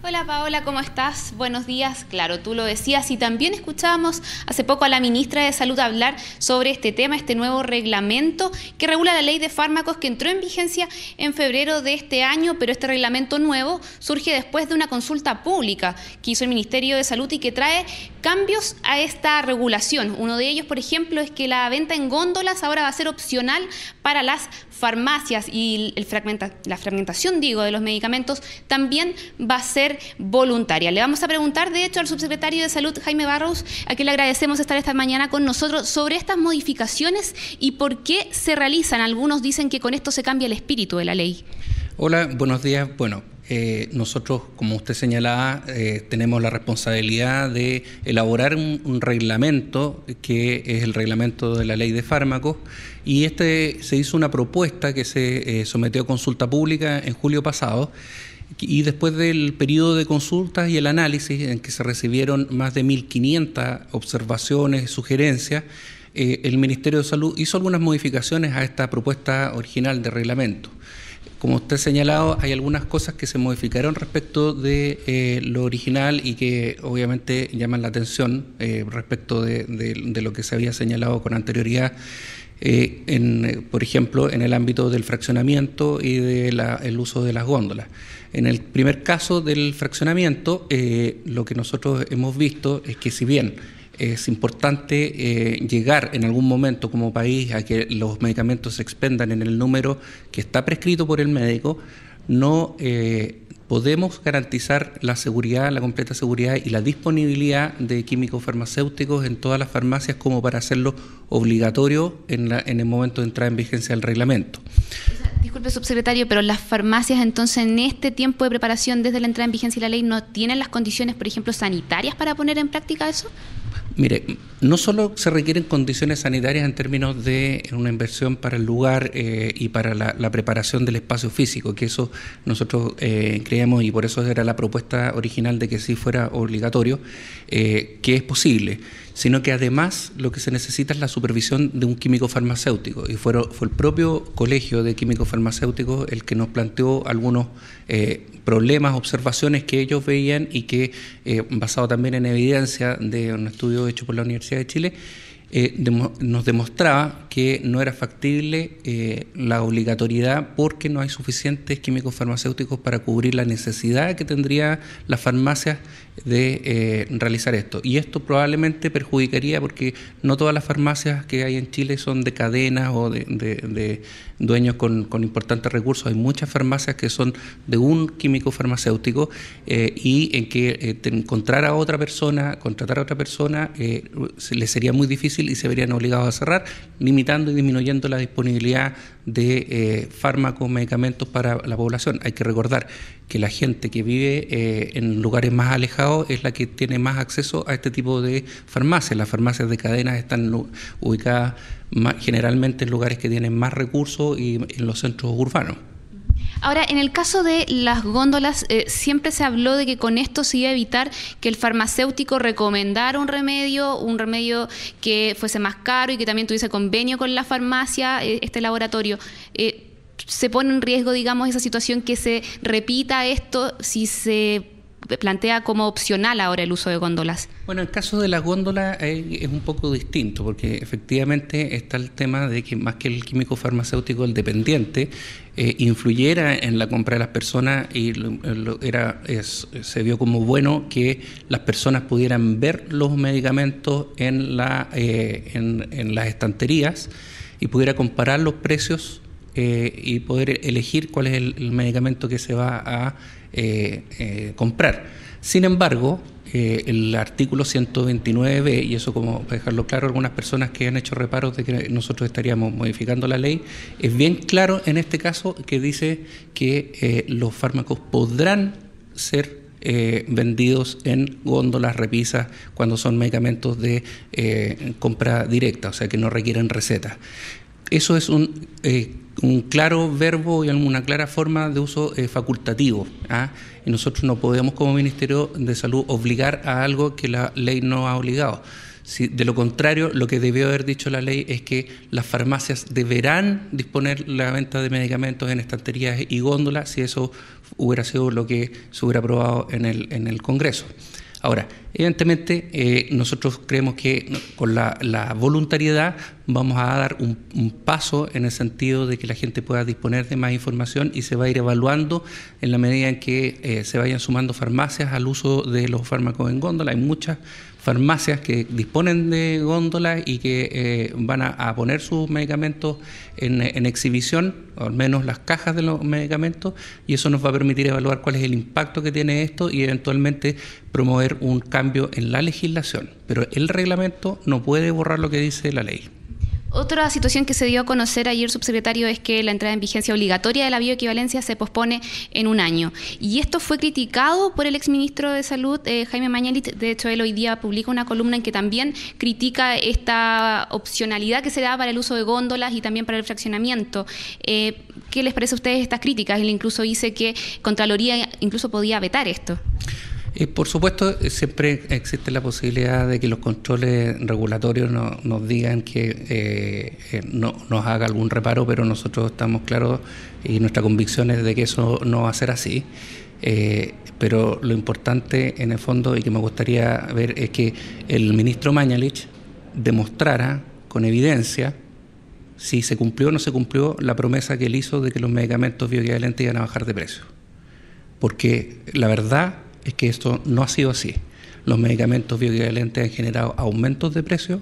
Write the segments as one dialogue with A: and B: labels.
A: Hola Paola, ¿cómo estás? Buenos días. Claro, tú lo decías y también escuchábamos hace poco a la ministra de Salud hablar sobre este tema, este nuevo reglamento que regula la ley de fármacos que entró en vigencia en febrero de este año, pero este reglamento nuevo surge después de una consulta pública que hizo el Ministerio de Salud y que trae cambios a esta regulación. Uno de ellos, por ejemplo, es que la venta en góndolas ahora va a ser opcional para las farmacias y la fragmentación, de los medicamentos también va a ser voluntaria. Le vamos a preguntar, de hecho, al subsecretario de Salud, Jaime Barros, a quien le agradecemos estar esta mañana con nosotros, sobre estas modificaciones y por qué se realizan. Algunos dicen que con esto se cambia el espíritu de la ley.
B: Hola, buenos días. Bueno, nosotros, como usted señalaba, tenemos la responsabilidad de elaborar un reglamento que es el reglamento de la ley de fármacos, y se hizo una propuesta que se sometió a consulta pública en julio pasado, y después del periodo de consultas y el análisis en que se recibieron más de 1.500 observaciones y sugerencias, el Ministerio de Salud hizo algunas modificaciones a esta propuesta original de reglamento. Como usted ha señalado, hay algunas cosas que se modificaron respecto de lo original y que obviamente llaman la atención respecto de lo que se había señalado con anterioridad, por ejemplo, en el ámbito del fraccionamiento y del uso de las góndolas. En el primer caso del fraccionamiento, lo que nosotros hemos visto es que, si bien es importante llegar en algún momento como país a que los medicamentos se expendan en el número que está prescrito por el médico, no podemos garantizar la seguridad, la completa seguridad y la disponibilidad de químicos farmacéuticos en todas las farmacias como para hacerlo obligatorio en el momento de entrada en vigencia del reglamento.
A: Disculpe, subsecretario, pero las farmacias entonces en este tiempo de preparación desde la entrada en vigencia de la ley no tienen las condiciones, por ejemplo, sanitarias para poner en práctica eso.
B: Mire, no solo se requieren condiciones sanitarias en términos de una inversión para el lugar y para la preparación del espacio físico, que eso nosotros creíamos, y por eso era la propuesta original de que sí fuera obligatorio, que es posible, sino que además lo que se necesita es la supervisión de un químico farmacéutico, y fue el propio Colegio de Químicos Farmacéuticos el que nos planteó algunos problemas, observaciones que ellos veían y que, basado también en evidencia de un estudio hecho por la Universidad de Chile, nos demostraba que no era factible la obligatoriedad porque no hay suficientes químicos farmacéuticos para cubrir la necesidad que tendría las farmacias de realizar esto. Y esto probablemente perjudicaría, porque no todas las farmacias que hay en Chile son de cadenas o de dueños con importantes recursos. Hay muchas farmacias que son de un químico farmacéutico y en que contratar a otra persona les sería muy difícil y se verían obligados a cerrar, limitando y disminuyendo la disponibilidad de fármacos, medicamentos para la población. Hay que recordar que la gente que vive en lugares más alejados es la que tiene más acceso a este tipo de farmacias. Las farmacias de cadenas están ubicadas generalmente en lugares que tienen más recursos y en los centros urbanos.
A: Ahora, en el caso de las góndolas, siempre se habló de que con esto se iba a evitar que el farmacéutico recomendara un remedio que fuese más caro y que también tuviese convenio con la farmacia, este laboratorio. ¿Se pone en riesgo, digamos, esa situación que se repita esto si se plantea como opcional ahora el uso de góndolas?
B: Bueno, el caso de las góndolas es un poco distinto, porque efectivamente está el tema de que más que el químico farmacéutico, el dependiente, influyera en la compra de las personas, y se vio como bueno que las personas pudieran ver los medicamentos en las estanterías y pudiera comparar los precios y poder elegir cuál es el medicamento que se va a comprar. Sin embargo, el artículo 129b, y eso, como para dejarlo claro, algunas personas que han hecho reparos de que nosotros estaríamos modificando la ley, es bien claro en este caso, que dice que los fármacos podrán ser vendidos en góndolas, repisas, cuando son medicamentos de compra directa, o sea que no requieren receta. Eso es un claro verbo y una clara forma de uso facultativo, y nosotros no podemos, como Ministerio de Salud, obligar a algo que la ley no ha obligado. De lo contrario, lo que debió haber dicho la ley es que las farmacias deberán disponer la venta de medicamentos en estanterías y góndolas, si eso hubiera sido lo que se hubiera aprobado en el Congreso. Ahora, evidentemente, nosotros creemos que con la voluntariedad vamos a dar un paso en el sentido de que la gente pueda disponer de más información y se va a ir evaluando en la medida en que se vayan sumando farmacias al uso de los fármacos en góndola. Hay muchas farmacias que disponen de góndolas y que van a poner sus medicamentos en exhibición, o al menos las cajas de los medicamentos, y eso nos va a permitir evaluar cuál es el impacto que tiene esto y eventualmente promover un cambio en la legislación. Pero el reglamento no puede borrar lo que dice la ley.
A: Otra situación que se dio a conocer ayer, subsecretario, es que la entrada en vigencia obligatoria de la bioequivalencia se pospone en un año. Y esto fue criticado por el exministro de Salud, Jaime Mañalich. De hecho, él hoy día publica una columna en que también critica esta opcionalidad que se da para el uso de góndolas y también para el fraccionamiento. ¿Qué les parece a ustedes estas críticas? Él incluso dice que Contraloría incluso podía vetar esto.
B: Por supuesto, siempre existe la posibilidad de que los controles regulatorios nos digan que no nos haga algún reparo, pero nosotros estamos claros y nuestra convicción es de que eso no va a ser así. Pero lo importante en el fondo y que me gustaría ver es que el ministro Mañalich demostrara con evidencia si se cumplió o no se cumplió la promesa que él hizo de que los medicamentos bioequivalentes iban a bajar de precio. Porque la verdad es que esto no ha sido así. Los medicamentos bioequivalentes han generado aumentos de precio.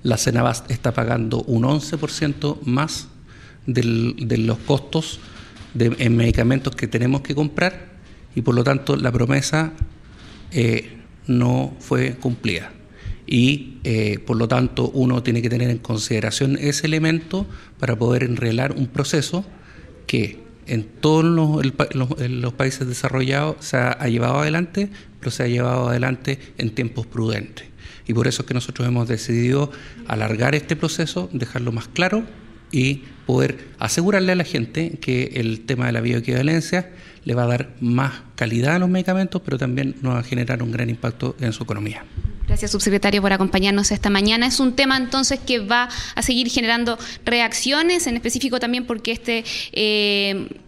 B: La Cenabast está pagando un 11% más de los costos en medicamentos que tenemos que comprar y por lo tanto la promesa no fue cumplida. Y por lo tanto uno tiene que tener en consideración ese elemento para poder enreglar un proceso que en todos los países desarrollados se ha llevado adelante, pero se ha llevado adelante en tiempos prudentes. Y por eso es que nosotros hemos decidido alargar este proceso, dejarlo más claro y poder asegurarle a la gente que el tema de la bioequivalencia le va a dar más calidad a los medicamentos, pero también nos va a generar un gran impacto en su economía.
A: Gracias, subsecretario, por acompañarnos esta mañana. Es un tema entonces que va a seguir generando reacciones, en específico también porque este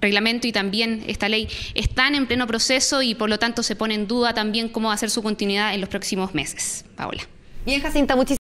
A: reglamento y también esta ley están en pleno proceso y por lo tanto se pone en duda también cómo va a ser su continuidad en los próximos meses. Paola.
C: Bien, Jacinta, muchísimas